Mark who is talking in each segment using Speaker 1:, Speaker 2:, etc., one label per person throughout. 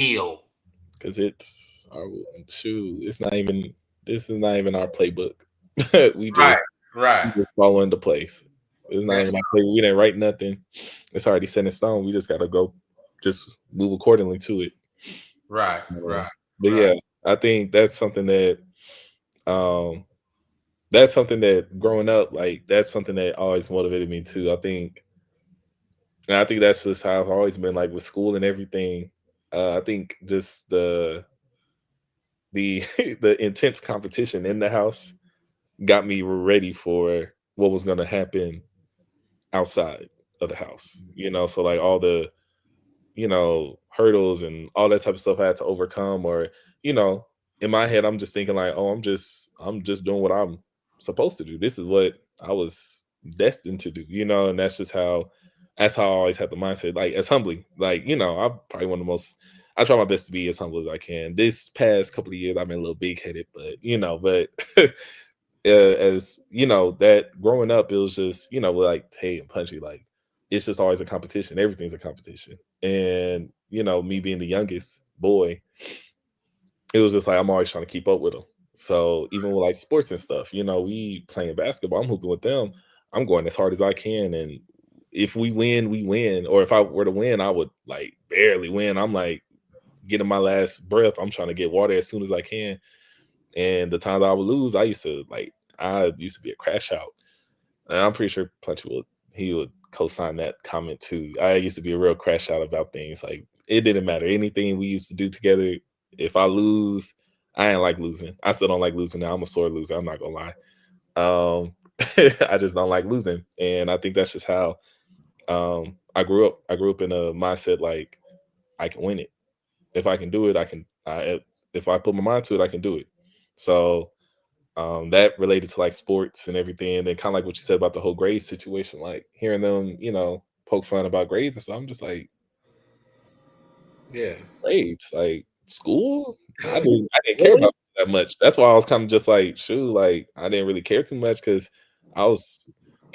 Speaker 1: heal.
Speaker 2: Because it's our shoot. It's not even. This is not even our playbook. we
Speaker 1: Right,
Speaker 2: just
Speaker 1: right.
Speaker 2: we just fall into place. It's not
Speaker 1: That's
Speaker 2: even our playbook. We didn't write nothing. It's already set in stone. We just gotta go, just move accordingly to it.
Speaker 1: right, right,
Speaker 2: But
Speaker 1: right.
Speaker 2: yeah, I think um that's something that growing up, like that's something that always motivated me too. I think that's just how I've always been like with school and everything. I think just the the intense competition in the house got me ready for what was gonna happen outside of the house. So like all the hurdles and all that type of stuff I had to overcome, or you know, in my head I'm just thinking like, oh, I'm just doing what I'm supposed to do. This is what I was destined to do, and that's how I always had the mindset, like as humbly, like, I'm probably one of the most I try my best to be as humble as I can. This past couple of years I've been a little big headed, but as that growing up, it was just like Tay and Punchy, like it's just always a competition. Everything's a competition, and me being the youngest boy, it was just like I'm always trying to keep up with them. So even with like sports and stuff, we playing basketball, I'm hooping with them. I'm going as hard as I can, and if we win, we win. Or if I were to win, I would like barely win. I'm like getting my last breath. I'm trying to get water as soon as I can. And the times I would lose, I used to be a crash out. And I'm pretty sure Punch he would co-sign that comment too. I used to be a real crash out about things. Like it didn't matter. Anything we used to do together, if I lose, I ain't like losing. I still don't like losing now. I'm a sore loser. I'm not gonna lie. Um I just don't like losing. And I think that's just how I grew up. I grew up in a mindset like I can win it. If I can do it, I can if I put my mind to it, I can do it. So that related to like sports and everything, and then kind of like what you said about the whole grades situation, like hearing them poke fun about grades and stuff. I'm just like,
Speaker 1: Yeah.
Speaker 2: grades, like school, I didn't care about that much. That's why I was kind of just like, shoot, like I didn't really care too much because I was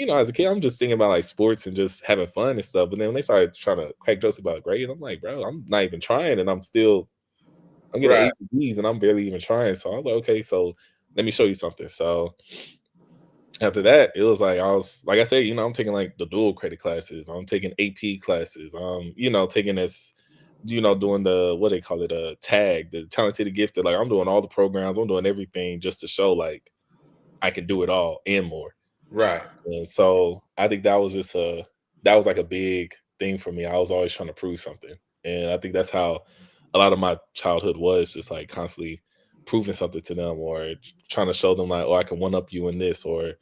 Speaker 2: as a kid I'm just thinking about like sports and just having fun and stuff. But then when they started trying to crack jokes about grades, I'm like, bro, I'm not even trying, and I'm getting
Speaker 1: Right.
Speaker 2: A's and B's and I'm barely even trying. So I was like, okay, so let me show you something. So after that, it was like I was like I said, I'm taking like the dual credit classes. I'm taking AP classes. Taking this, doing the what they call it, tag, the talented and gifted. Like I'm doing all the programs, I'm doing everything just to show like I can do it all and more.
Speaker 1: Right.
Speaker 2: And so I think that was like a big thing for me. I was always trying to prove something. And I think that's how a lot of my childhood was, just like constantly proving something to them, or trying to show them like, oh, I can one up you in this, or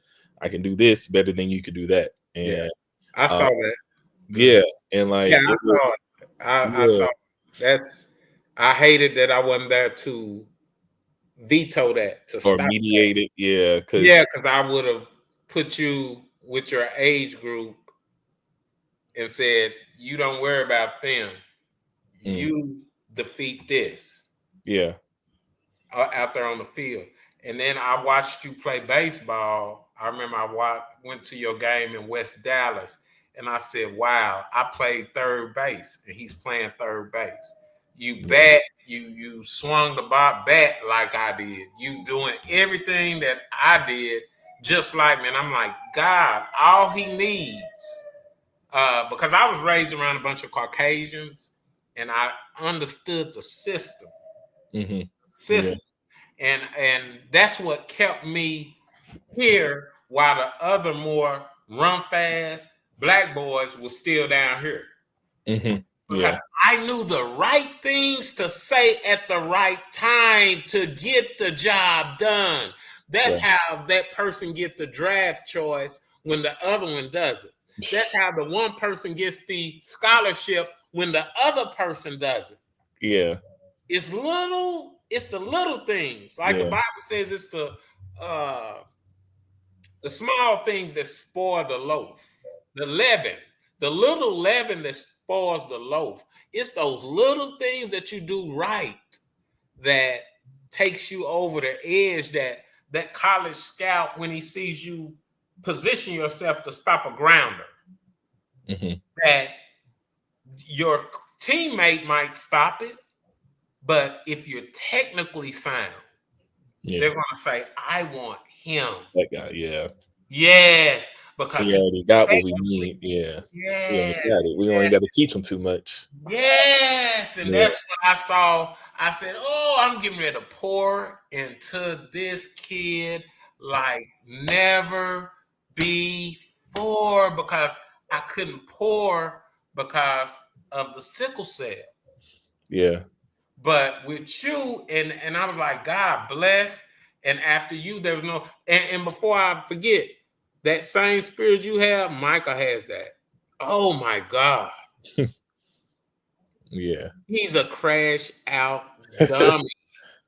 Speaker 2: I can do this better than you could do that.
Speaker 1: Yeah.
Speaker 2: And
Speaker 1: I
Speaker 2: um,
Speaker 1: saw that.
Speaker 2: yeah, and
Speaker 1: Yeah,
Speaker 2: like
Speaker 1: I
Speaker 2: it was,
Speaker 1: saw it. I
Speaker 2: yeah,
Speaker 1: saw it. That's I hated that I wasn't there to veto that, to
Speaker 2: or
Speaker 1: stop that.
Speaker 2: mediated, yeah,
Speaker 1: Yeah,
Speaker 2: because
Speaker 1: because I would have put you with your age group and said, "You don't worry about them. You defeat this
Speaker 2: yeah,
Speaker 1: out there on the field." And then I watched you play baseball. I remember went to your game in West Dallas, and I said, "Wow, I played third base, and he's playing third base. You
Speaker 2: yeah,
Speaker 1: bat, you swung the bat like I did. You doing everything that I did, just like me." And I'm like, God, all he needs, because I was raised around a bunch of Caucasians, and I understood the system,
Speaker 2: hmm yeah,
Speaker 1: system, and that's what kept me here, while the other more run fast black boys were still down here,
Speaker 2: yeah,
Speaker 1: because I knew the right things to say at the right time to get the job done. That's
Speaker 2: yeah,
Speaker 1: how that person get the draft choice when the other one doesn't. That's how the one person gets the scholarship when the other person doesn't.
Speaker 2: yeah,
Speaker 1: It's the little things. Like the
Speaker 2: yeah,
Speaker 1: Bible says, it's uh the small things that spoil the loaf, the leaven, the little leaven that spoils the loaf. It's those little things that you do right that takes you over the edge. That college scout, when he sees you position yourself to stop a grounder,
Speaker 2: hmm
Speaker 1: that your teammate might stop it, But if you're technically sound,
Speaker 2: Yeah.
Speaker 1: they're going to say, I want him.
Speaker 2: That guy, yeah.
Speaker 1: Yes, because
Speaker 2: He
Speaker 1: he's
Speaker 2: already got what we
Speaker 1: technically,
Speaker 2: need. Yeah. He already
Speaker 1: yes,
Speaker 2: got it. We only
Speaker 1: yes,
Speaker 2: got to teach him too much.
Speaker 1: yes. And
Speaker 2: Yeah.
Speaker 1: that's what I saw. I said, oh, I'm getting ready to pour into this kid like never before because I couldn't pour because of the sickle cell.
Speaker 2: Yeah.
Speaker 1: But with you, and I was like, God bless. And after you, there was no, and before I forget, that same spirit you have, Michael has that. Oh my God.
Speaker 2: Yeah.
Speaker 1: He's a crash out dummy.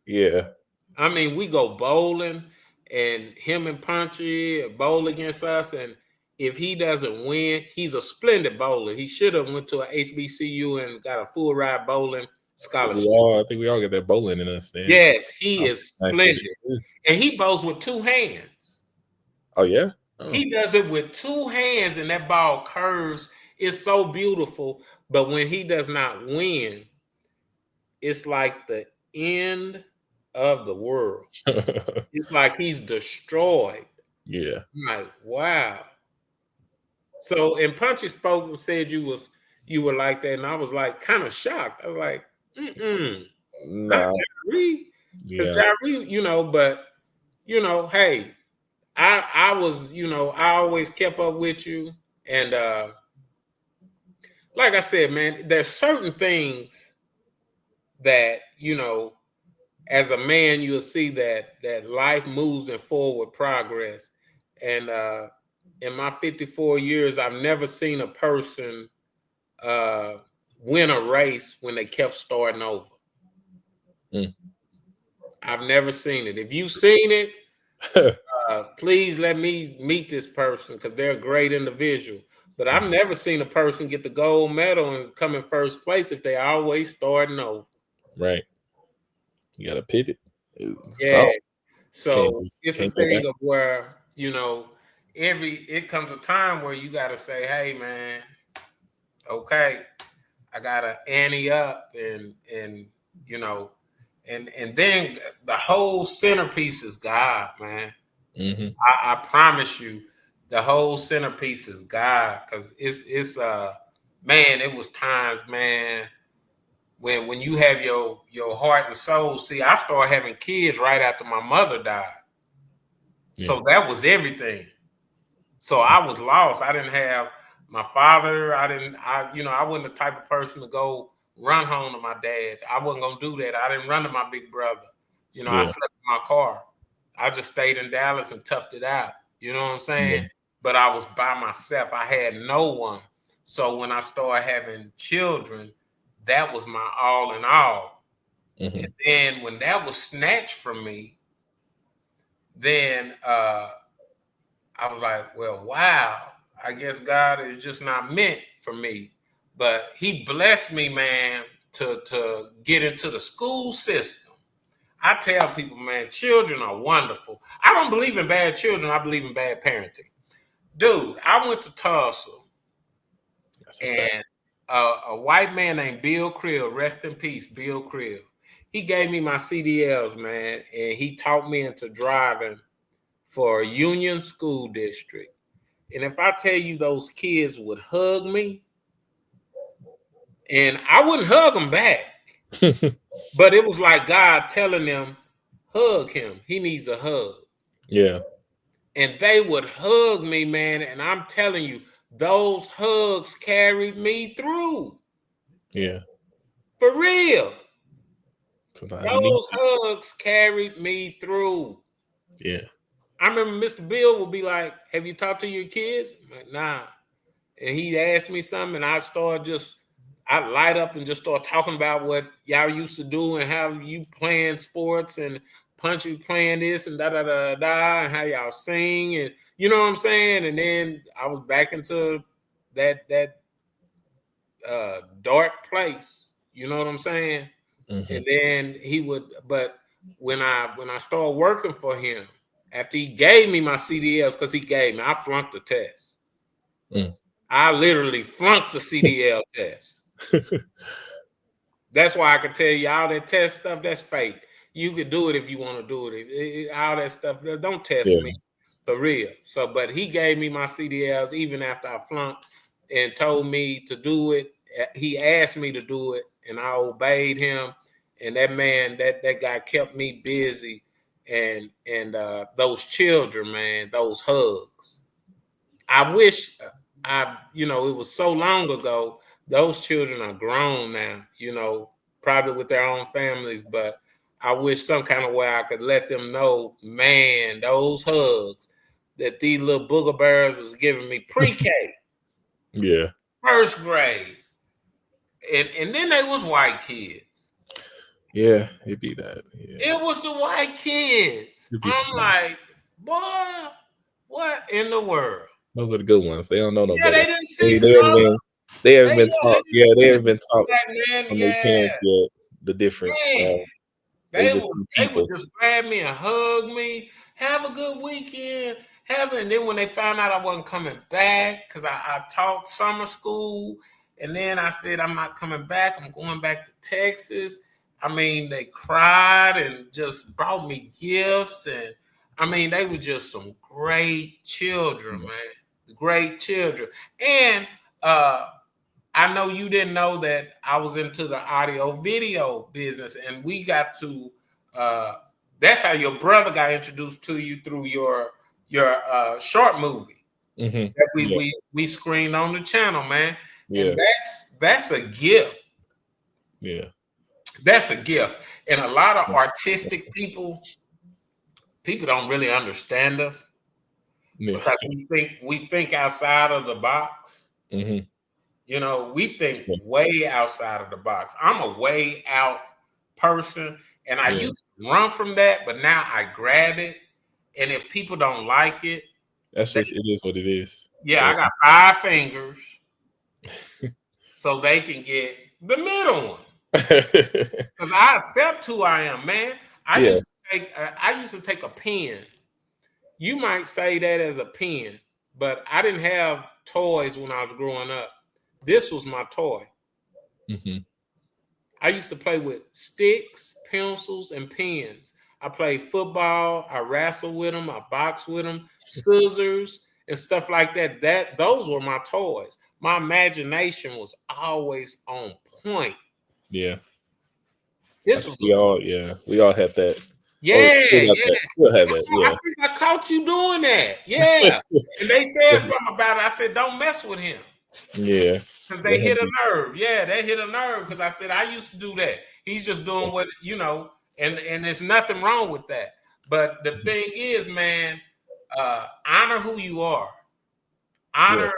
Speaker 2: Yeah.
Speaker 1: I mean, we go bowling and him and Punchy bowl against us. And if he doesn't win, he's a splendid bowler. He should have went to a HBCU and got a full ride bowling scholarship.
Speaker 2: I think we all get that bowling in us then.
Speaker 1: Yes, he
Speaker 2: I'm
Speaker 1: is
Speaker 2: nice with
Speaker 1: splendid.
Speaker 2: it.
Speaker 1: And he bowls with two hands.
Speaker 2: Oh yeah? Oh.
Speaker 1: He does it with two hands, and that ball curves. It's so beautiful. But when he does not win, it's like the end of the world. It's like he's destroyed.
Speaker 2: Yeah.
Speaker 1: I'm like, wow. So, and Punchy spoke and said you were like that, and I was like kind of shocked. I was like, not
Speaker 2: Nah.
Speaker 1: JIreh, because
Speaker 2: Yeah.
Speaker 1: JIreh, but hey, I was, I always kept up with you. And like I said, man, there's certain things that, as a man, you'll see that life moves in forward progress. And in my 54 years, I've never seen a person uh win a race when they kept starting over.
Speaker 2: Mm.
Speaker 1: I've never seen it. If you've seen it, please let me meet this person because they're a great individual. But I've never seen a person get the gold medal and come in first place if they always starting over.
Speaker 2: Right. You gotta pivot.
Speaker 1: Yeah.
Speaker 2: So
Speaker 1: So it's a
Speaker 2: can't go back.
Speaker 1: thing of where, it comes a time where you gotta say, hey man, okay, I gotta ante up and you know, and then the whole centerpiece is God, man.
Speaker 2: Hmm.
Speaker 1: I promise you, the whole centerpiece is God, because it's man, it was times, man, when you have your heart and soul. See, I started having kids right after my mother died,
Speaker 2: Yeah.
Speaker 1: so that was everything. So I was lost. I didn't have my father. I wasn't the type of person to go run home to my dad. I wasn't gonna do that. I didn't run to my big brother. I
Speaker 2: Yeah.
Speaker 1: slept in my car. I just stayed in Dallas and toughed it out. You know what I'm
Speaker 2: Yeah.
Speaker 1: saying? But I was by myself. I had no one. So when I started having children, that was my all in all.
Speaker 2: Hmm.
Speaker 1: And then when that was snatched from me, then I was like, well, wow, I guess God is just not meant for me. But he blessed me, man, to get into the school system. I tell people, man, children are wonderful. I don't believe in bad children. I believe in bad parenting. Dude, I went to Tulsa,
Speaker 2: That's a fact.
Speaker 1: and a white man named Bill Creel, rest in peace, Bill Creel. He gave me my CDLs, man, and he taught me into driving for a union school district. And if I tell you those kids would hug me, and I wouldn't hug them back, but it was like God telling them, hug him. He needs a hug.
Speaker 2: Yeah.
Speaker 1: And they would hug me, man. And I'm telling you, those hugs carried me through.
Speaker 2: Yeah.
Speaker 1: For real.
Speaker 2: Sometimes you need
Speaker 1: Those
Speaker 2: to.
Speaker 1: hugs carried me through.
Speaker 2: Yeah.
Speaker 1: I remember Mr. Bill would be like, have you talked to your kids? I'm like, nah. And he asked me something, and I light up and just start talking about what y'all used to do and how you playing sports and Punchy playing this and da da da da, and how y'all sing, and you know what I'm saying. And then I was back into that dark place. You know what I'm saying.
Speaker 2: Hmm.
Speaker 1: And then but when I started working for him, after he gave me my CDLs, because I flunked the test.
Speaker 2: Mm.
Speaker 1: I literally flunked the CDL test. That's why I can tell you all that test stuff, that's fake. You could do it if you want to do it. All that stuff, don't test me
Speaker 2: Yeah.
Speaker 1: for real. So, but he gave me my CDLs even after I flunked and told me to do it. He asked me to do it, and I obeyed him. And that man, that guy kept me busy. And those children, man, those hugs. I wish it was so long ago. Those children are grown now, probably with their own families, but I wish some kind of way I could let them know, man, those hugs that these little booger bears was giving me pre-K,
Speaker 2: Yeah.
Speaker 1: first grade. And then they was white kids.
Speaker 2: Yeah. It be that. Yeah.
Speaker 1: It was the white kids.
Speaker 2: It be some,
Speaker 1: I'm like, boy, what in the world?
Speaker 2: those are the good ones. They don't know no
Speaker 1: Yeah,
Speaker 2: better.
Speaker 1: they didn't see
Speaker 2: They haven't
Speaker 1: color.
Speaker 2: been. They haven't been
Speaker 1: They
Speaker 2: taught. Yeah, they
Speaker 1: didn't
Speaker 2: haven't
Speaker 1: see
Speaker 2: been taught
Speaker 1: black man.
Speaker 2: from their
Speaker 1: Yeah,
Speaker 2: parents yet the difference.
Speaker 1: man.
Speaker 2: They
Speaker 1: They
Speaker 2: just
Speaker 1: would
Speaker 2: see
Speaker 1: they would
Speaker 2: people.
Speaker 1: just grab me and hug me. Have a good weekend. And then when they found out I wasn't coming back, because I taught summer school, and then I said I'm not coming back. I'm going back to Texas. I mean, they cried and just brought me gifts, and I mean, they were just some great children,
Speaker 2: Yeah.
Speaker 1: man. Great children. And I know you didn't know that I was into the audio video business, and we got to. Uh, that's how your brother got introduced to you through your short movie
Speaker 2: Hmm.
Speaker 1: that we
Speaker 2: Yeah.
Speaker 1: we we screened on the channel, man. And
Speaker 2: Yeah.
Speaker 1: that's a gift.
Speaker 2: Yeah.
Speaker 1: That's a gift. And a lot of artistic people don't really understand us
Speaker 2: Yeah.
Speaker 1: because we think outside of the box.
Speaker 2: Hmm.
Speaker 1: We think
Speaker 2: Yeah.
Speaker 1: way outside of the box. I'm a way out person, and I
Speaker 2: Yeah.
Speaker 1: used to run from that, but now I grab it. And if people don't like it,
Speaker 2: That's
Speaker 1: they,
Speaker 2: just it is what it is.
Speaker 1: yeah,
Speaker 2: Yeah.
Speaker 1: I got 5 fingers so they can get the middle one. Because I accept who I am, man. I
Speaker 2: Yeah.
Speaker 1: used to take a pen. You might say that as a pen, but I didn't have toys when I was growing up. This was my toy.
Speaker 2: Hmm.
Speaker 1: I used to play with sticks, pencils, and pens. I played football. I wrestled with them. I boxed with them, scissors and stuff like that. Those were my toys. My imagination was always on point.
Speaker 2: Yeah. I
Speaker 1: This
Speaker 2: think
Speaker 1: was a
Speaker 2: we all. Yeah. We all had that. Oh,
Speaker 1: yeah,
Speaker 2: still got that.
Speaker 1: yeah.
Speaker 2: Still have that.
Speaker 1: I
Speaker 2: Yeah.
Speaker 1: think I caught you doing that. Yeah, and they said something about it. I said, "Don't mess with him."
Speaker 2: Yeah.
Speaker 1: Because they
Speaker 2: Let him
Speaker 1: hit a
Speaker 2: be.
Speaker 1: nerve. Yeah, they hit a nerve because I said I used to do that. He's just doing and there's nothing wrong with that. But the thing is, man, honor who you are.
Speaker 2: Yeah.
Speaker 1: Honor,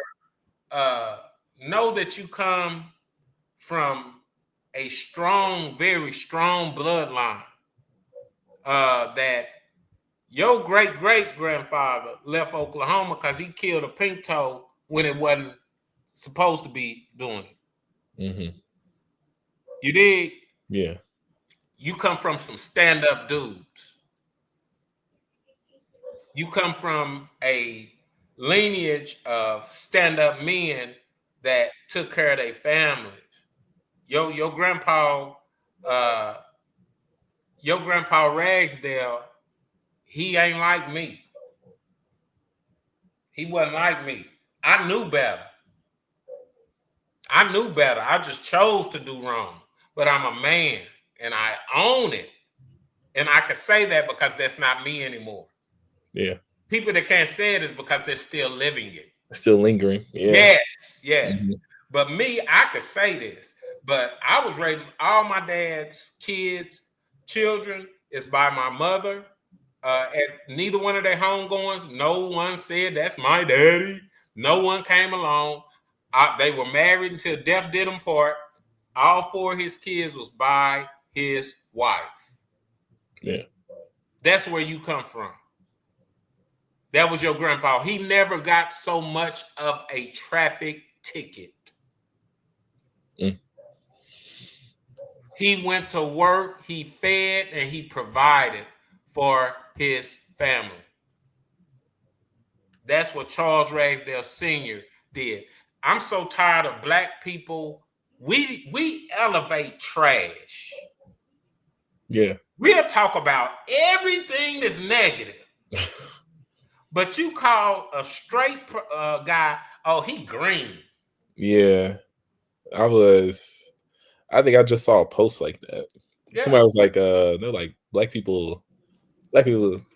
Speaker 1: uh, know that you come from a strong, very strong bloodline. That your great great grandfather left Oklahoma because he killed a pink toe when it wasn't supposed to be doing it.
Speaker 2: Hmm.
Speaker 1: You did.
Speaker 2: Yeah.
Speaker 1: You come from some stand-up dudes. You come from a lineage of stand-up men that took care of their families. Your grandpa, uh, your grandpa Ragsdale, he ain't like me. He wasn't like me. I knew better. I knew better. I just chose to do wrong. But I'm a man and I own it. And I can say that because that's not me anymore.
Speaker 2: Yeah.
Speaker 1: People that can't say it is because they're still living it.
Speaker 2: Still lingering. Yeah.
Speaker 1: Yes, yes.
Speaker 2: Hmm.
Speaker 1: But me, I could say this. But I was raising all my dad's kids, children is by my mother. At neither one of their homegoings, no one said that's my daddy. No one came along. They were married until death did them part. All 4 of his kids was by his wife.
Speaker 2: Yeah.
Speaker 1: That's where you come from. That was your grandpa. He never got so much of a traffic ticket.
Speaker 2: Mm.
Speaker 1: He went to work, he fed, and he provided for his family. That's what Charles Ragsdale Sr. did. I'm so tired of black people we elevate trash.
Speaker 2: Yeah.
Speaker 1: We'll talk about everything that's negative, but you call a straight guy, oh, he green.
Speaker 2: Yeah. I was I think I just saw a post like that.
Speaker 1: Yeah,
Speaker 2: Somebody was like, they're like, black people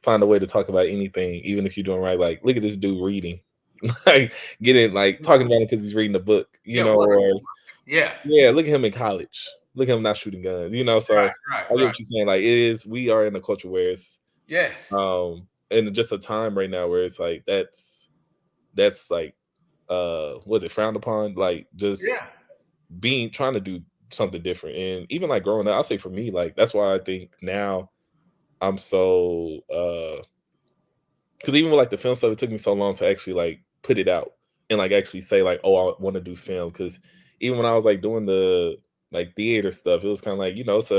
Speaker 2: find a way to talk about anything, even if you're doing right. Like, look at this dude reading, like getting like talking about it because he's reading a book,
Speaker 1: yeah, what a,
Speaker 2: or
Speaker 1: yeah,
Speaker 2: yeah, look at him in college. Look at him not shooting guns. So I get
Speaker 1: right.
Speaker 2: what you're saying. Like, it is, we are in a culture where it's
Speaker 1: Yes,
Speaker 2: and just a time right now where it's like that's like was it frowned upon? Like, just
Speaker 1: yeah.
Speaker 2: being trying to do something different. And even like growing up, I'll say for me, like that's why I think now I'm so because even with like the film stuff, it took me so long to actually like put it out and like actually say like, oh, I want to do film. Because even when I was like doing the like theater stuff, it was kind of like, it's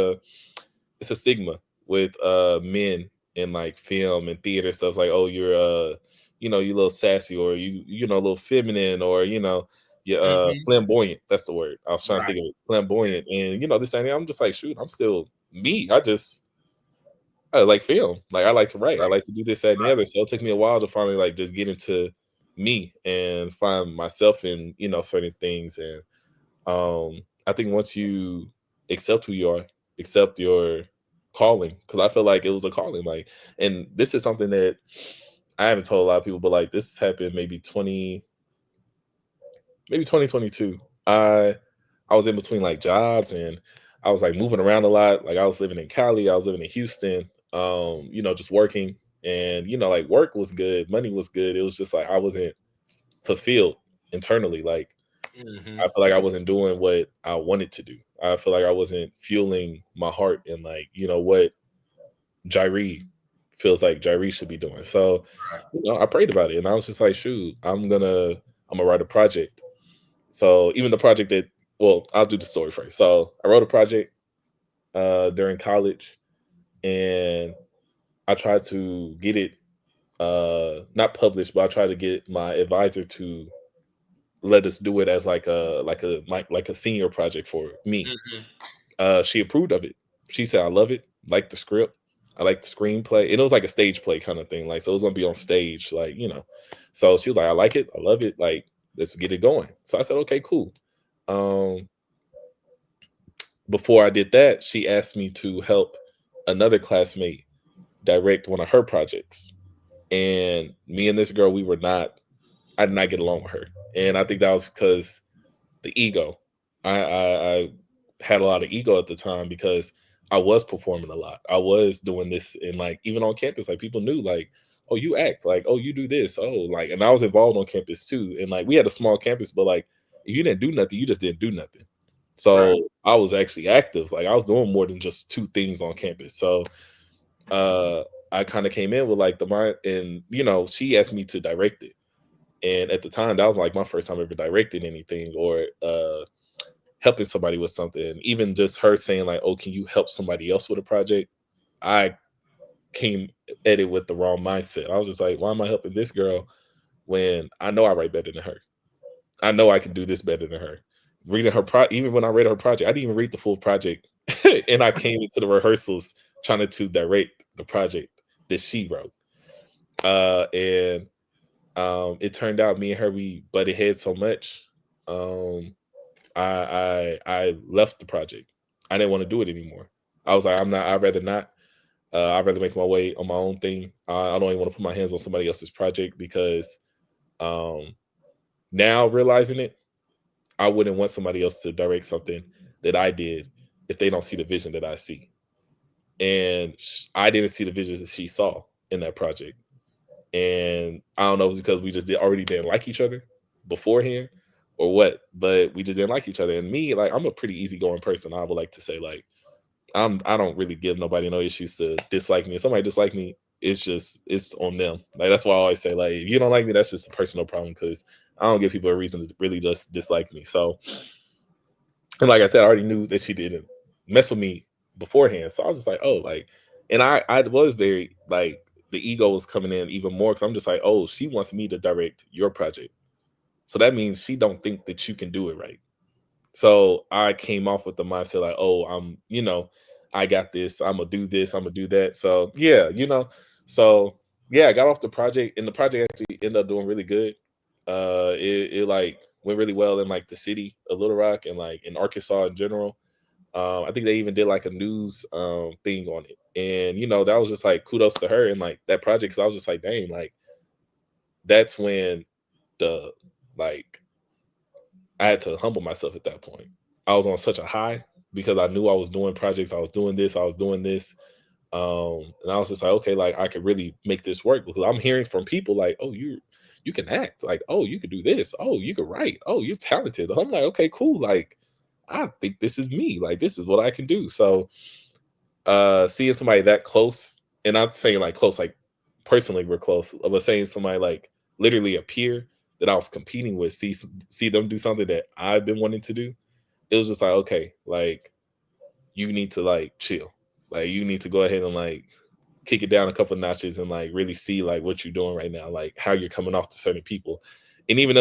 Speaker 2: a stigma with men in like film and theater stuff. It's like, oh, you're you a little sassy, or a little feminine, or you're
Speaker 1: Hmm.
Speaker 2: flamboyant. That's the word I was trying to
Speaker 1: Right.
Speaker 2: think of, it. Flamboyant. And this thing, I'm just like, shoot, I'm still me. I like film. Like, I like to write. I
Speaker 1: Right.
Speaker 2: like to do this, that, and the other. So it took me a while to finally like just get into me and find myself in certain things. And I think once you accept who you are, accept your calling, because I feel like it was a calling. Like, and this is something that I haven't told a lot of people, but like this happened maybe 2022. I was in between like jobs, and I was like moving around a lot. Like, I was living in Cali, I was living in Houston, just working, and like work was good, money was good. It was just like I wasn't fulfilled internally. Like, I
Speaker 1: Hmm.
Speaker 2: feel like I wasn't doing what I wanted to do. I feel like I wasn't fueling my heart and like, what JIreh feels like JIreh should be doing. So,
Speaker 1: Right.
Speaker 2: I prayed about it, and I was just like, shoot, I'm gonna write a project. So even the project that, well, I'll do the story first. So I wrote a project during college, and I tried to get it not published, but I tried to get my advisor to let us do it as like a senior project for me.
Speaker 1: Hmm.
Speaker 2: She approved of it. She said, I love it, like the script, I like the screenplay. And it was like a stage play kind of thing. Like, so it was gonna be on stage, like. So she was like, I like it, I love it, like, let's get it going. So I said, okay, cool. Um, Before I did that, she asked me to help another classmate direct one of her projects. And me and this girl, I did not get along with her. And I think that was because the ego. I had a lot of ego at the time because I was performing a lot. I was doing this, and like even on campus, like people knew like, oh, you act, like, oh, you do this, oh, like, and I was involved on campus too. And like we had a small campus, but like if you didn't do nothing, you just didn't do nothing.
Speaker 1: Right.
Speaker 2: So I was actually active. Like, I was doing more than just two things on campus. So uh I kind of came in with like the mind, and she asked me to direct it. And at the time, that was like my first time ever directing anything, or helping somebody with something. Even just her saying like, "Oh, can you help somebody else with a project?" I came at it with the wrong mindset. I was just like, "Why am I helping this girl when I know I write better than her? I know I can do this better than her." Reading even when I read her project, I didn't even read the full project, and I came into the rehearsals trying to direct the project that she wrote. And It turned out me and her, we butted heads so much. Um, I left the project. I didn't want to do it anymore. I was like, I'm not. I'd rather not. I'd rather make my way on my own thing. I don't even want to put my hands on somebody else's project because um, now realizing it, I wouldn't want somebody else to direct something that I did if they don't see the vision that I see. And I didn't see the vision that she saw in that project. And I don't know if it's because we just already didn't like each other beforehand or what, but we just didn't like each other. And me, like, I'm a pretty easygoing person. I would like to say, like, I don't really give nobody no issues to dislike me. If somebody dislike me, it's on them. Like, that's why I always say, like, if you don't like me, that's just a personal problem, because I don't give people a reason to really just dislike me. So, and like I said, I already knew that she didn't mess with me beforehand. So I was just like, oh, like, and I was very like, the ego was coming in even more, because I'm just like, oh, she wants me to direct your project. So that means she don't think that you can do it right. So I came off with the mindset like, oh, I got this. I'm gonna do this. I'm gonna do that. So yeah, So yeah, I got off the project, and the project actually ended up doing really good. It like went really well in like the city of Little Rock and like in Arkansas in general. I think they even did like a news thing on it, and that was just like kudos to her and like that project. Because I was just like, dang, like that's when the like I had to humble myself at that point. I was on such a high because I knew I was doing projects, I was doing this, I was doing this. And I was just like, okay, like I could really make this work because I'm hearing from people like, oh, you can act, like, oh, you could do this, oh, you could write, oh, you're talented. I'm like, okay, cool. Like, I think this is me, like this is what I can do. So seeing somebody that close, and I'm saying like close, like personally we're close, but saying somebody like literally a peer that I was competing with, see them do something that I've been wanting to do, it was just like, okay, like you need to like chill. Like you need to go ahead and like kick it down a couple notches and like really see like what you're doing right now, like how you're coming off to certain people. And even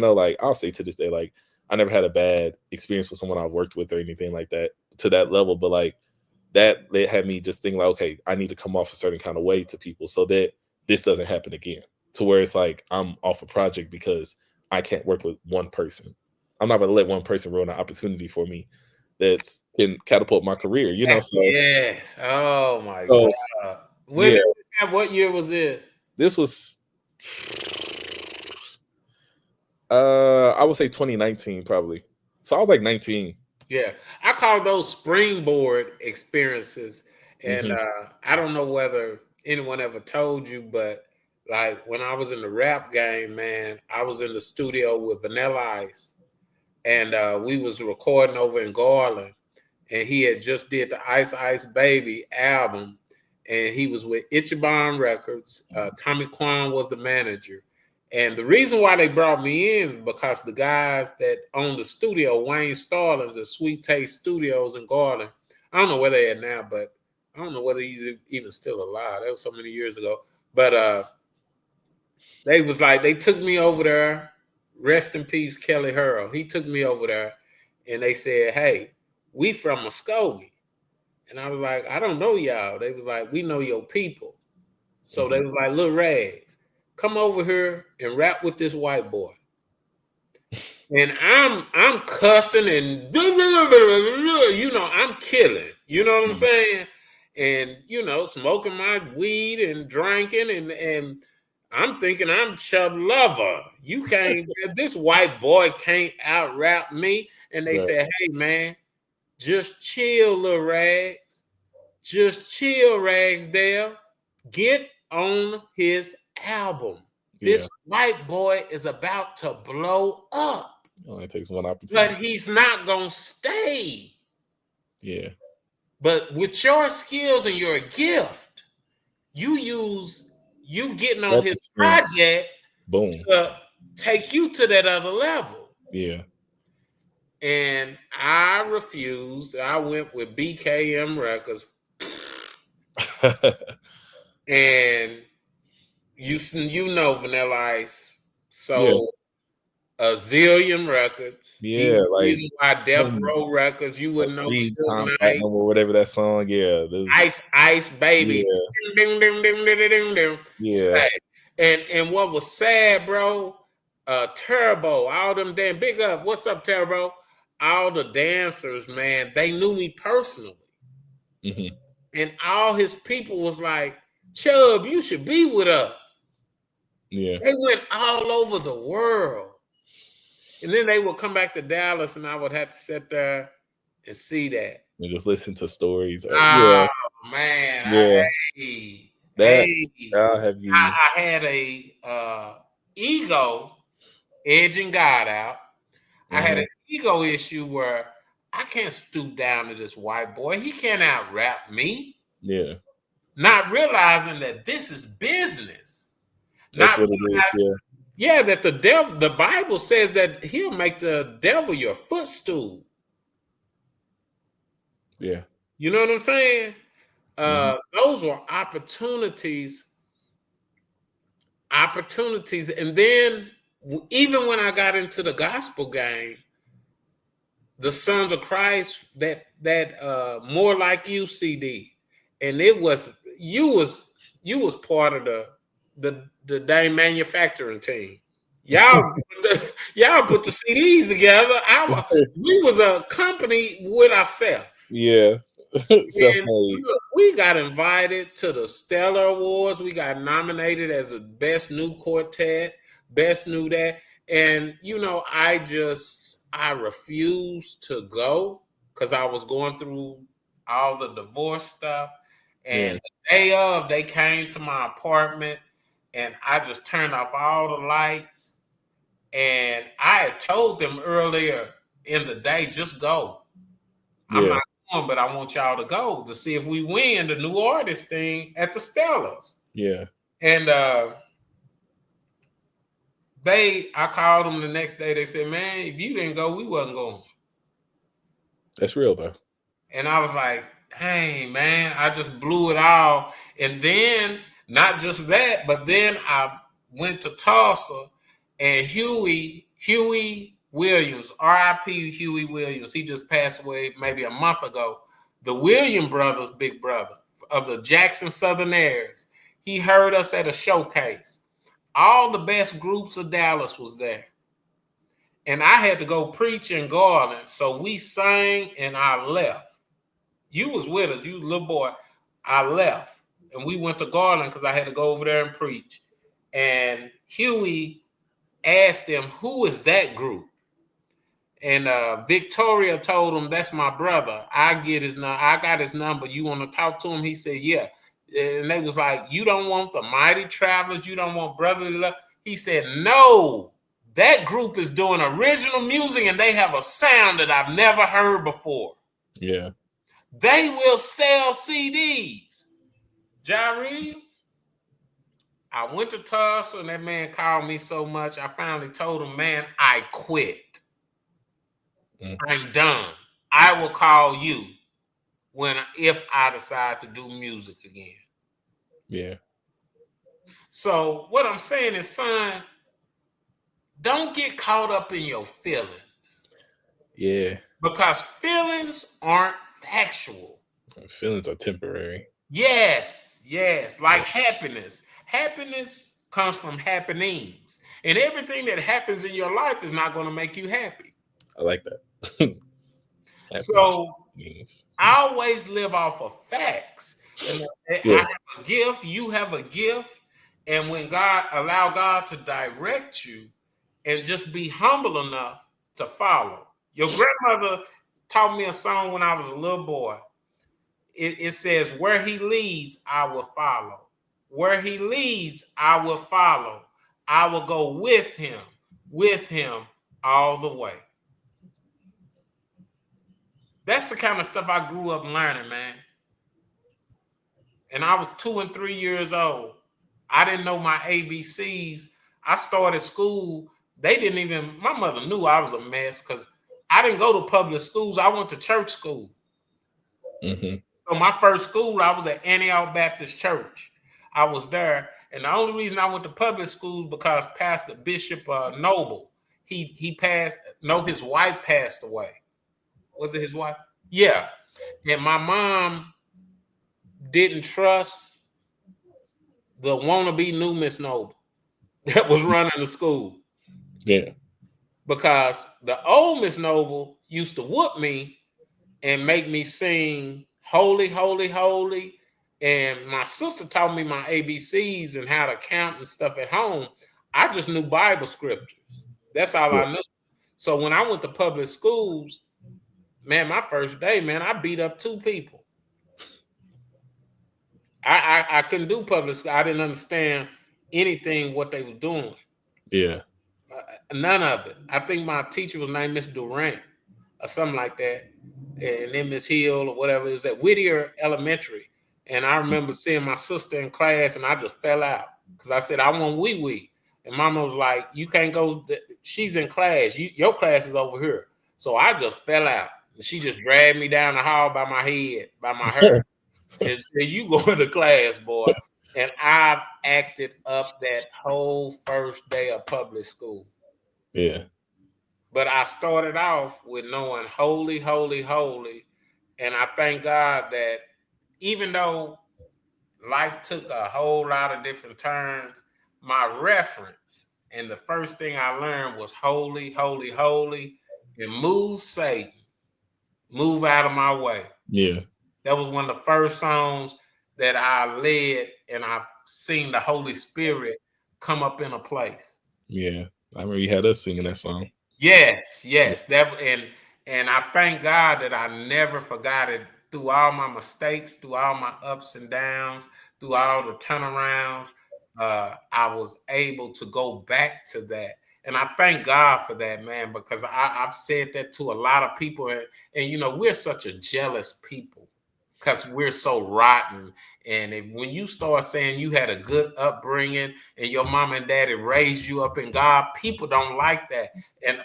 Speaker 2: though like I'll say to this day, like I never had a bad experience with someone I worked with or anything like that to that level, but like that had me just thinking like, okay, I need to come off a certain kind of way to people so that this doesn't happen again. To where it's like I'm off a project because I can't work with one person. I'm not gonna let one person ruin an opportunity for me that's can catapult my career, so
Speaker 1: Yes. Oh my
Speaker 2: so
Speaker 1: God. When
Speaker 2: yeah,
Speaker 1: did this happen? What year was this?
Speaker 2: this was I would say 2019 probably. So I was like 19.
Speaker 1: Yeah, I call those springboard experiences. And
Speaker 2: Hmm.
Speaker 1: I don't know whether anyone ever told you, but like when I was in the rap game, man, I was in the studio with Vanilla Ice, and we was recording over in Garland, and he had just did the Ice Ice Baby album, and he was with Ichiban Records. Tommy Kwan was the manager, and the reason why they brought me in because the guys that own the studio, Wayne Starlins at Sweet Taste Studios in Garland, I don't know where they at now, but I don't know whether he's even still alive. That was so many years ago. But they was like, they took me over there. Rest in peace, Kelly Hurl. He took me over there, and they said, "Hey, we from Muskogee." And I was like, "I don't know y'all." They was like, "We know your people." So they
Speaker 2: Hmm.
Speaker 1: was like, "Lil Rags, come over here and rap with this white boy." And I'm cussing and I'm killing. You know what I'm
Speaker 2: Hmm.
Speaker 1: saying? And smoking my weed and drinking and I'm thinking I'm Chubb Lover. You can't. This white boy can't out rap me. And they
Speaker 2: Right.
Speaker 1: said, "Hey man, just chill, little Rags. Just chill, Ragsdale. Get on his album.
Speaker 2: Yeah.
Speaker 1: This white boy is about to blow up,
Speaker 2: It only takes one opportunity.
Speaker 1: but he's not going to stay.
Speaker 2: Yeah.
Speaker 1: But with your skills and your gift, you getting on
Speaker 2: That
Speaker 1: his
Speaker 2: experience.
Speaker 1: project
Speaker 2: Boom.
Speaker 1: to take you to that other level."
Speaker 2: Yeah.
Speaker 1: And I refused. I went with BKM Records, and Vanilla Ice.
Speaker 2: Yeah.
Speaker 1: So a zillion records. He
Speaker 2: Yeah.
Speaker 1: was the
Speaker 2: Like
Speaker 1: reason why Death
Speaker 2: um,
Speaker 1: Row Records, you
Speaker 2: like
Speaker 1: wouldn't know
Speaker 2: three
Speaker 1: Suge
Speaker 2: time
Speaker 1: Knight,
Speaker 2: platinum or whatever that song. Yeah. There's
Speaker 1: Ice Ice Baby.
Speaker 2: yeah.
Speaker 1: Ding, ding, ding, ding, ding, ding, ding.
Speaker 2: Yeah.
Speaker 1: Sad. And what was sad, bro, Turbo, all them damn big up. What's up, Turbo? All the dancers, man, they knew me personally.
Speaker 2: Hmm.
Speaker 1: And all his people was like, "Chubb, you should be with us."
Speaker 2: Yeah.
Speaker 1: They went all over the world. And then they would come back to Dallas, and I would have to sit there and see that.
Speaker 2: And just listen to stories.
Speaker 1: Oh
Speaker 2: Yeah.
Speaker 1: man,
Speaker 2: Yeah.
Speaker 1: hey,
Speaker 2: That
Speaker 1: hey,
Speaker 2: I'll have you.
Speaker 1: I had a ego edging God out. I had an
Speaker 2: Uh-huh.
Speaker 1: ego issue where I can't stoop down to this white boy. He can't out rap me.
Speaker 2: Yeah.
Speaker 1: Not realizing that this is business.
Speaker 2: That's
Speaker 1: Not
Speaker 2: what it is.
Speaker 1: realizing,
Speaker 2: Yeah.
Speaker 1: yeah, that the Bible says that he'll make the devil your footstool.
Speaker 2: Yeah.
Speaker 1: You know what I'm saying?
Speaker 2: Hmm.
Speaker 1: Those were opportunities. And then even when I got into the gospel game, the Sons of Christ, that More Like You CD, and it was you was part of the dang manufacturing team. Y'all put the CDs together. We was a company with ourselves.
Speaker 2: Yeah.
Speaker 1: And
Speaker 2: Self-made.
Speaker 1: look, we got invited to the Stellar Awards. We got nominated as the best new quartet, best new that. And I refused to go because I was going through all the divorce stuff.
Speaker 2: Yeah.
Speaker 1: And the day of, they came to my apartment, and I just turned off all the lights. And I had told them earlier in the day, just go. I'm
Speaker 2: Yeah.
Speaker 1: not going, but I want y'all to go to see if we win the new artist thing at the Stellars.
Speaker 2: Yeah.
Speaker 1: And I called them the next day. They said, "Man, if you didn't go, we wasn't going."
Speaker 2: That's real though.
Speaker 1: And I was like, "Hey, man, I just blew it all." And then not just that, but then I went to Tulsa, and Huey Williams, R.I.P. Huey Williams. He just passed away maybe a month ago. The William brothers, big brother of the Jackson Southerners. He heard us at a showcase. All the best groups of Dallas was there. And I had to go preach in Garland. So we sang and I left. You was with us, you was a little boy. I left. And we went to Garland because I had to go over there and preach. And Huey asked them, "Who is that group?" And Victoria told him, "That's my brother. I got his number. You want to talk to him?" He said, "Yeah." And they was like, "You don't want the Mighty Travelers? You don't want Brotherly Love?" He said, "No. That group is doing original music, and they have a sound that I've never heard before.
Speaker 2: Yeah.
Speaker 1: They will sell CDs." JIreh, I went to Tulsa, and that man called me so much, I finally told him, "Man, I quit.
Speaker 2: Mm.
Speaker 1: I'm done. I will call you if I decide to do music again."
Speaker 2: Yeah.
Speaker 1: So what I'm saying is, son, don't get caught up in your feelings,
Speaker 2: Yeah.
Speaker 1: because feelings aren't factual.
Speaker 2: Feelings are temporary.
Speaker 1: Yes, like happiness. Happiness comes from happenings, and everything that happens in your life is not going to make you happy.
Speaker 2: I like that. Happiness
Speaker 1: So
Speaker 2: means.
Speaker 1: I always live off of facts. And I
Speaker 2: Yeah.
Speaker 1: have a gift, you have a gift. And when allow God to direct you, and just be humble enough to follow. Your grandmother taught me a song when I was a little boy. It says, "Where he leads, I will follow. Where he leads, I will follow. I will go with him all the way." That's the kind of stuff I grew up learning, man. And I was 2 and 3 years old. I didn't know my ABCs. I started school. They didn't even, my mother knew I was a mess because I didn't go to public schools. I went to church school.
Speaker 2: Mm-hmm.
Speaker 1: So my first school, I was at Antioch Baptist Church. I was there. And the only reason I went to public schools because Pastor Bishop Noble, he passed, no, his wife passed away. Was it his wife? Yeah. And my mom didn't trust the wannabe new Miss Noble that was running the school,
Speaker 2: Yeah.
Speaker 1: because the old Miss Noble used to whoop me and make me sing "Holy, Holy, Holy." And my sister taught me my ABCs and how to count and stuff at home. I just knew Bible scriptures. That's all
Speaker 2: Yeah.
Speaker 1: I knew. So when I went to public schools, man, my first day, man, I beat up 2 people. I couldn't do public school. I didn't understand anything what they were doing.
Speaker 2: Yeah.
Speaker 1: None of it. I think my teacher was named Miss Durant or something like that, and then Miss Hill or whatever. It was at Whittier Elementary, and I remember seeing my sister in class, and I just fell out because I said I want wee wee, and Mama was like, "You can't go. She's in class. Your class is over here." So I just fell out, and she just dragged me down the hall by my head, by my hair, and said, "You go into class, boy." And I've acted up that whole first day of public school.
Speaker 2: Yeah.
Speaker 1: But I started off with knowing holy, holy, holy. And I thank God that even though life took a whole lot of different turns, my reference and the first thing I learned was holy, holy, holy, and move Satan, move out of my way.
Speaker 2: Yeah.
Speaker 1: That was one of the first songs that I led, and I've seen the Holy Spirit come up in a place.
Speaker 2: Yeah. I remember you had us singing that song.
Speaker 1: Yes,
Speaker 2: Yeah.
Speaker 1: yes. And I thank God that I never forgot it through all my mistakes, through all my ups and downs, through all the turnarounds. I was able to go back to that. And I thank God for that, man, because I've said that to a lot of people. And you know, we're such a jealous people because we're so rotten. And when you start saying you had a good upbringing and your mom and daddy raised you up in God, people don't like that.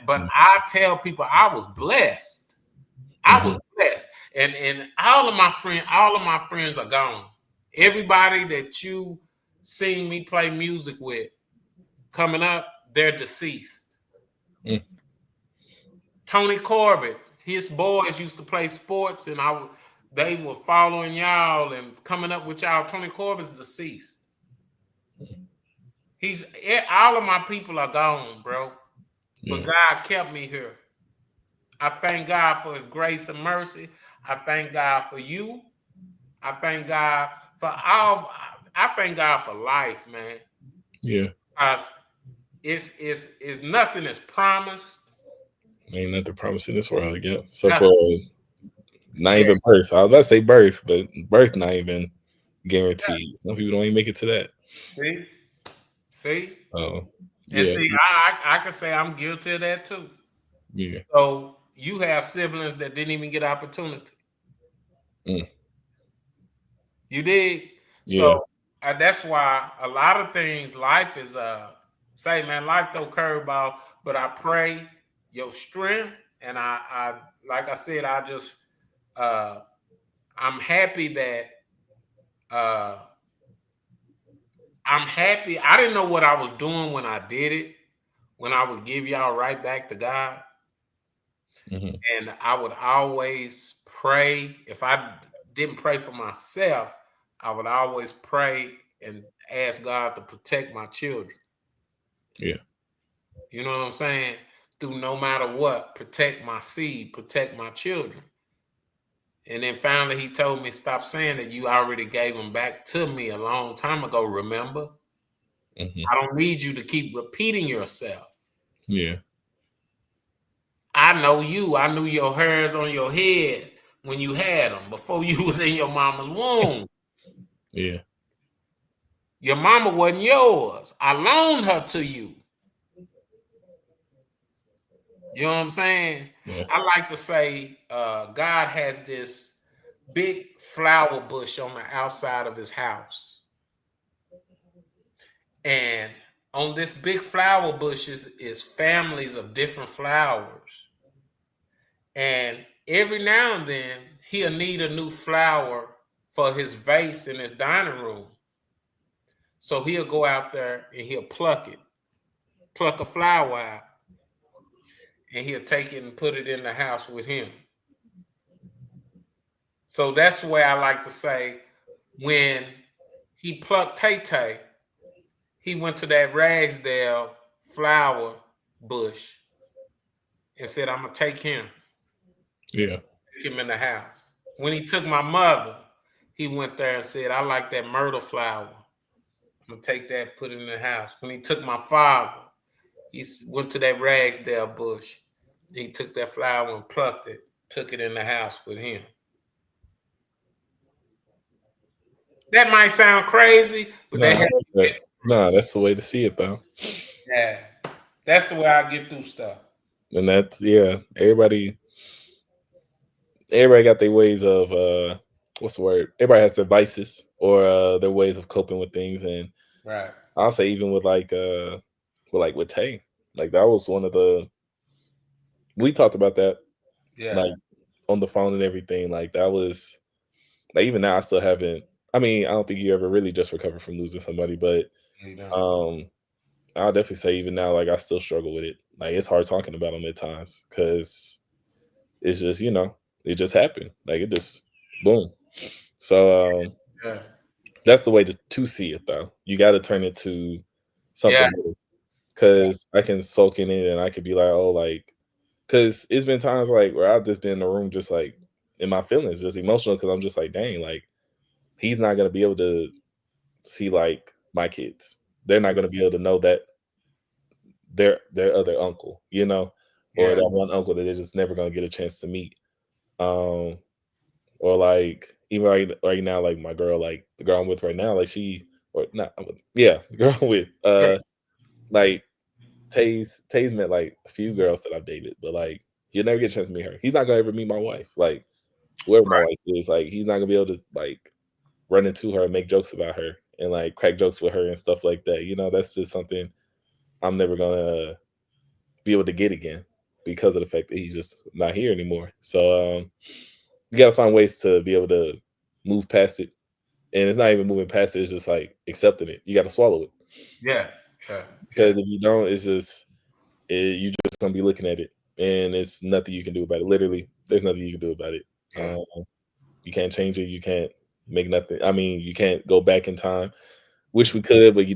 Speaker 1: But I tell people I was blessed. I
Speaker 2: Mm-hmm.
Speaker 1: was blessed. And all of my friends are gone. Everybody that you seen me play music with coming up, they're deceased.
Speaker 2: Mm.
Speaker 1: Tony Corbett, his boys used to play sports, and they were following y'all and coming up with y'all. Tony Corbett's deceased. All of my people are gone, bro. But
Speaker 2: Yeah.
Speaker 1: God kept me here. I thank God for His grace and mercy. I thank God for you. I thank God for all. I thank God for life, man.
Speaker 2: Yeah.
Speaker 1: Cause it's nothing is promised.
Speaker 2: Ain't nothing promising this world. Yep. So for
Speaker 1: Nothing.
Speaker 2: not
Speaker 1: Yeah.
Speaker 2: even birth. I was about to say birth, but birth not even guaranteed. Some people don't even make it to that.
Speaker 1: See, see,
Speaker 2: Oh,
Speaker 1: and
Speaker 2: yeah.
Speaker 1: see. I can say I'm guilty of that too.
Speaker 2: Yeah.
Speaker 1: So you have siblings that didn't even get opportunity.
Speaker 2: Mm.
Speaker 1: You did. So
Speaker 2: Yeah.
Speaker 1: that's why a lot of things, life is say, man, life throw curveball. But I pray your strength, and I like I said, uh I'm happy that uh I'm happy. I didn't know what I was doing when I did it, when I would give y'all right back to God.
Speaker 2: Hmm.
Speaker 1: And I would always pray. If I didn't pray for myself, I would always pray and ask God to protect my children.
Speaker 2: Yeah.
Speaker 1: You know what I'm saying? Through no matter what, protect my seed, protect my children. And then finally, he told me, stop saying that you already gave them back to me a long time ago. Remember,
Speaker 2: Hmm.
Speaker 1: I don't need you to keep repeating yourself.
Speaker 2: Yeah.
Speaker 1: I know you. I knew your hairs on your head when you had them before you was in your mama's womb.
Speaker 2: Yeah.
Speaker 1: Your mama wasn't yours. I loaned her to you. You know what I'm saying?
Speaker 2: Yeah.
Speaker 1: I like to say God has this big flower bush on the outside of his house. And on this big flower bush is families of different flowers. And every now and then he'll need a new flower for his vase in his dining room. So he'll go out there and he'll pluck a flower out, and he'll take it and put it in the house with him. So that's the way I like to say when he plucked Tay Tay, he went to that Ragsdale flower bush and said, I'm gonna
Speaker 2: Yeah.
Speaker 1: take him in the house. When he took my mother, he went there and said, I like that myrtle flower. I'm gonna take that, put it in the house. When he took my father, he went to that Ragsdale bush. He took that flower and plucked it, took it in the house with him. That might sound crazy, but
Speaker 2: Nah,
Speaker 1: that
Speaker 2: I like that. Nah, that's the way to see it though.
Speaker 1: yeah, that's the way I get through stuff.
Speaker 2: And that's yeah. Everybody got their ways of what's the word? Everybody has their vices or their ways of coping with things. And
Speaker 1: Right.
Speaker 2: I'll say even with Tay, like that was one of the we talked about that
Speaker 1: Yeah.
Speaker 2: like on the phone and everything. Like that was like even now I still haven't I mean, I don't think you ever really just recovered from losing somebody, but
Speaker 1: You know.
Speaker 2: um I'll definitely say even now, like I still struggle with it. Like it's hard talking about them at times because it's just it just happened. Like it just boom. So
Speaker 1: Yeah.
Speaker 2: that's the way to see it though. You got to turn it to
Speaker 1: Yeah.
Speaker 2: something new because I can soak in it and I could be like, oh, like because it's been times like where I've just been in the room just like in my feelings, just emotional because I'm just like, dang, like he's not gonna be able to see like my kids. They're not gonna be able to know that their other uncle, or
Speaker 1: Yeah.
Speaker 2: that one uncle that they're just never gonna get a chance to meet. Um, or like even right now, like my girl, like the girl I'm with right now, like she or not, yeah, the girl I'm with,
Speaker 1: Yeah.
Speaker 2: like Tay's met like a few girls that I've dated, but like you'll never get a chance to meet her. He's not gonna ever meet my wife, like whoever my
Speaker 1: Right.
Speaker 2: wife is, like he's not gonna be able to like run into her and make jokes about her and like crack jokes with her and stuff like that. That's just something I'm never gonna be able to get again because of the fact that he's just not here anymore. So you gotta find ways to be able to move past it. And it's not even moving past it, it's just like accepting it. You gotta swallow it.
Speaker 1: Yeah. Yeah. Yeah.
Speaker 2: Because if you don't, it's just you just gonna be looking at it and it's nothing you can do about it. Literally, there's nothing you can do about it.
Speaker 1: Yeah.
Speaker 2: You can't change it, you can't make nothing. I mean, you can't go back in time. Wish we could, but you